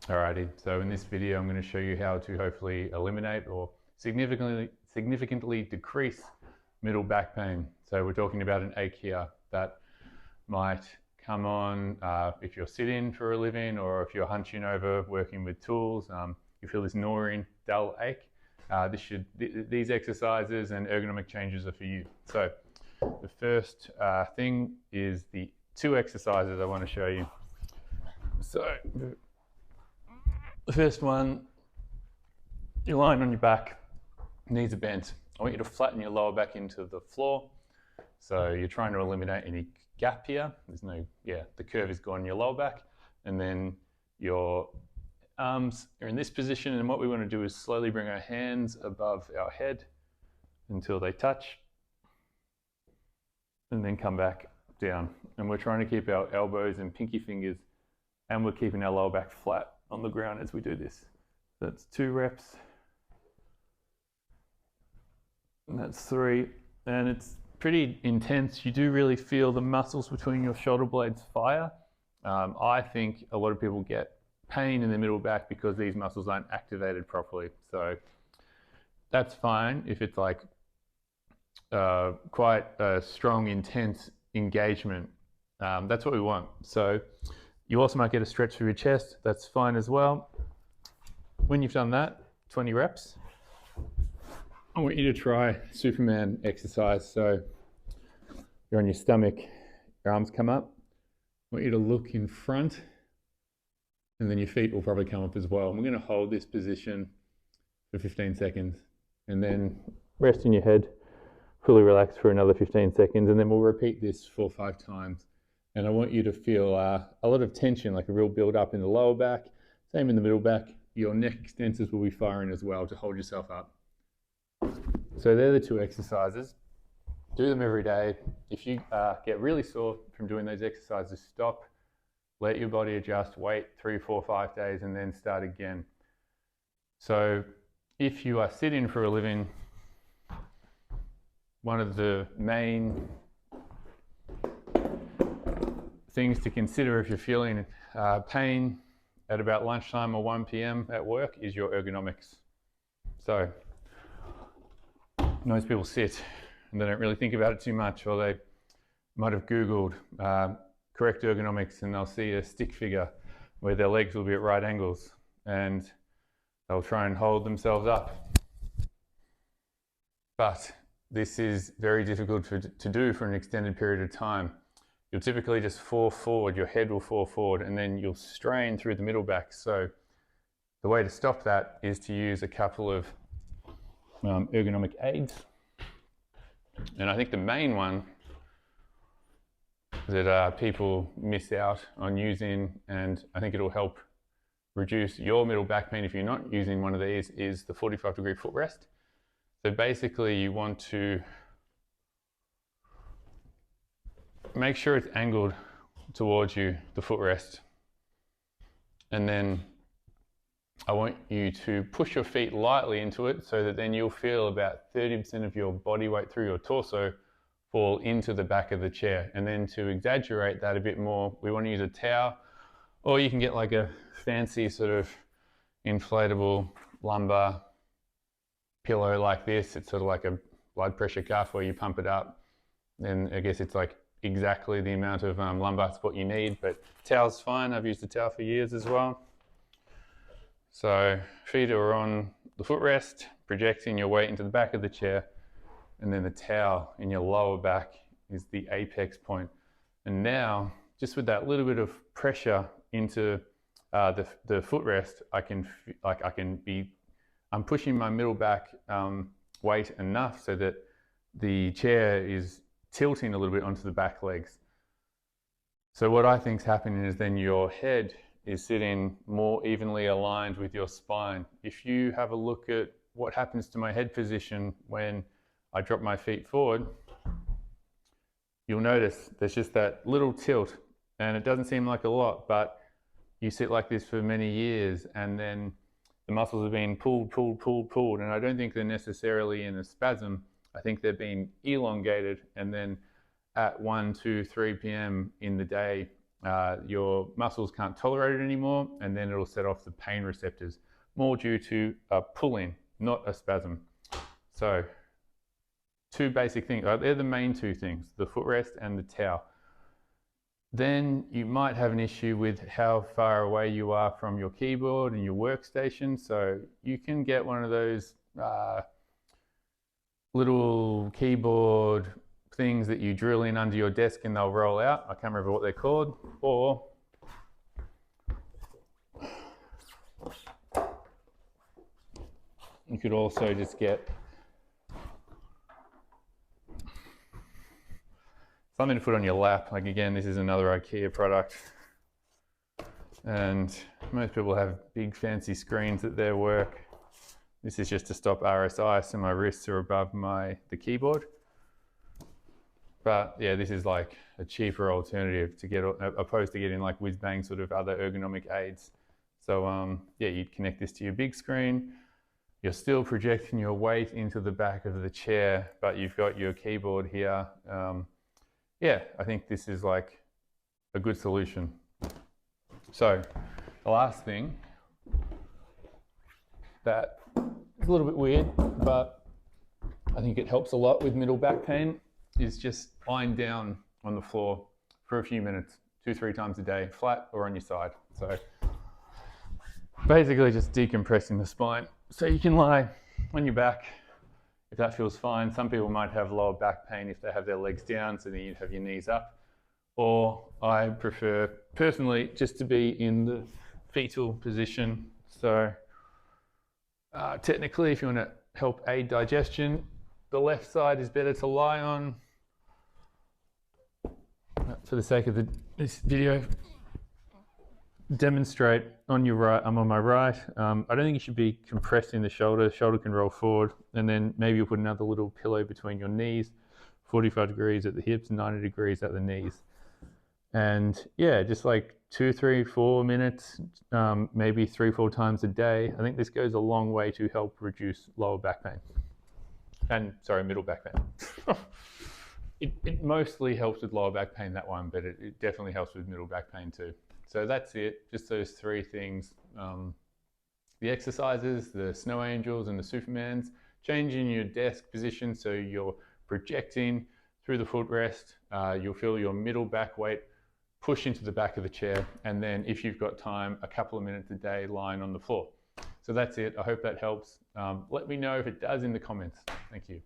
Alrighty, so in this video I'm going to show you how to hopefully eliminate or significantly decrease middle back pain. So we're talking about an ache here that might come on if you're sitting for a living, or if you're hunching over working with tools. You feel this gnawing, dull ache. These exercises and ergonomic changes are for you. So the first thing is the two exercises I want to show you. So the first one, you're lying on your back, knees are bent. I want you to flatten your lower back into the floor. So you're trying to eliminate any gap here. The curve is gone in your lower back. And then your arms are in this position. And what we want to do is slowly bring our hands above our head until they touch. And then come back down. And we're trying to keep our elbows and pinky fingers, and we're keeping our lower back flat on the ground as we do this. That's 2 reps. And that's 3. And it's pretty intense. You do really feel the muscles between your shoulder blades fire. I think a lot of people get pain in the middle back because these muscles aren't activated properly. So that's fine if it's like quite a strong, intense engagement. That's what we want. So you also might get a stretch through your chest. That's fine as well. When you've done that, 20 reps, I want you to try Superman exercise. So you're on your stomach, your arms come up. I want you to look in front, and then your feet will probably come up as well. And we're going to hold this position for 15 seconds, and then rest in your head, fully relax for another 15 seconds, and then we'll repeat this 4 or 5 times. And I want you to feel a lot of tension, like a real build up in the lower back, same in the middle back. Your neck extensors will be firing as well to hold yourself up. So they're the 2 exercises. Do them every day. If you get really sore from doing those exercises, stop, let your body adjust, wait 3, 4, 5 days, and then start again. So if you are sitting for a living, one of the main things to consider if you're feeling pain at about lunchtime or 1 p.m. at work is your ergonomics. So most people sit and they don't really think about it too much, or they might have Googled correct ergonomics and they'll see a stick figure where their legs will be at right angles and they'll try and hold themselves up. But this is very difficult to do for an extended period of time. You'll typically just fall forward, your head will fall forward, and then you'll strain through the middle back. So the way to stop that is to use a couple of ergonomic aids. And I think the main one that people miss out on using, and I think it'll help reduce your middle back pain if you're not using one of these, is the 45-degree footrest. So basically you want to make sure it's angled towards you, the footrest. And then I want you to push your feet lightly into it so that then you'll feel about 30% of your body weight through your torso fall into the back of the chair. And then to exaggerate that a bit more, we want to use a towel, or you can get like a fancy sort of inflatable lumbar pillow like this. It's sort of like a blood pressure cuff where you pump it up. Then I guess it's like exactly the amount of lumbar support you need, but towel's fine. I've used a towel for years as well. So feet are on the footrest, projecting your weight into the back of the chair, and then the towel in your lower back is the apex point. And now, just with that little bit of pressure into the footrest, I'm pushing my middle back weight enough so that the chair is tilting a little bit onto the back legs. So what I think is happening is then your head is sitting more evenly aligned with your spine. If you have a look at what happens to my head position when I drop my feet forward, you'll notice there's just that little tilt, and it doesn't seem like a lot, but you sit like this for many years and then the muscles are being pulled, and I don't think they're necessarily in a spasm. I think they're being elongated, and then at 1, 2, 3 p.m. in the day, your muscles can't tolerate it anymore, and then it'll set off the pain receptors, more due to a pull-in, not a spasm. So, two basic things. They're the main two things, the footrest and the towel. Then you might have an issue with how far away you are from your keyboard and your workstation. So you can get one of those little keyboard things that you drill in under your desk and they'll roll out. I can't remember what they're called. Or you could also just get something to put on your lap. Like again, this is another IKEA product. And most people have big fancy screens at their work. This is just to stop RSI, so my wrists are above the keyboard. But yeah, this is like a cheaper alternative to get, opposed to getting like whiz-bang sort of other ergonomic aids. So yeah, you'd connect this to your big screen. You're still projecting your weight into the back of the chair, but you've got your keyboard here. Yeah, I think this is like a good solution. So the last thing that is a little bit weird, but I think it helps a lot with middle back pain, is just lying down on the floor for a few minutes, 2-3 times a day, flat or on your side. So basically just decompressing the spine. So you can lie on your back if that feels fine. Some people might have lower back pain if they have their legs down, so then you'd have your knees up. Or I prefer personally just to be in the fetal position. So technically, if you want to help aid digestion, the left side is better to lie on. For the sake of this video, demonstrate on your right. I'm on my right. I don't think you should be compressing the shoulder. The shoulder can roll forward, and then maybe you'll put another little pillow between your knees, 45 degrees at the hips, 90 degrees at the knees. And yeah, just like 2, 3, 4 minutes, maybe 3-4 times a day. I think this goes a long way to help reduce lower back pain. And sorry, middle back pain. It mostly helps with lower back pain, that one, but it definitely helps with middle back pain too. So that's it, just those 3 things. The exercises, the snow angels and the Supermans, changing your desk position so you're projecting through the footrest. You'll feel your middle back weight push into the back of the chair, and then if you've got time, a couple of minutes a day lying on the floor. So that's it. I hope that helps. Let me know if it does in the comments. Thank you.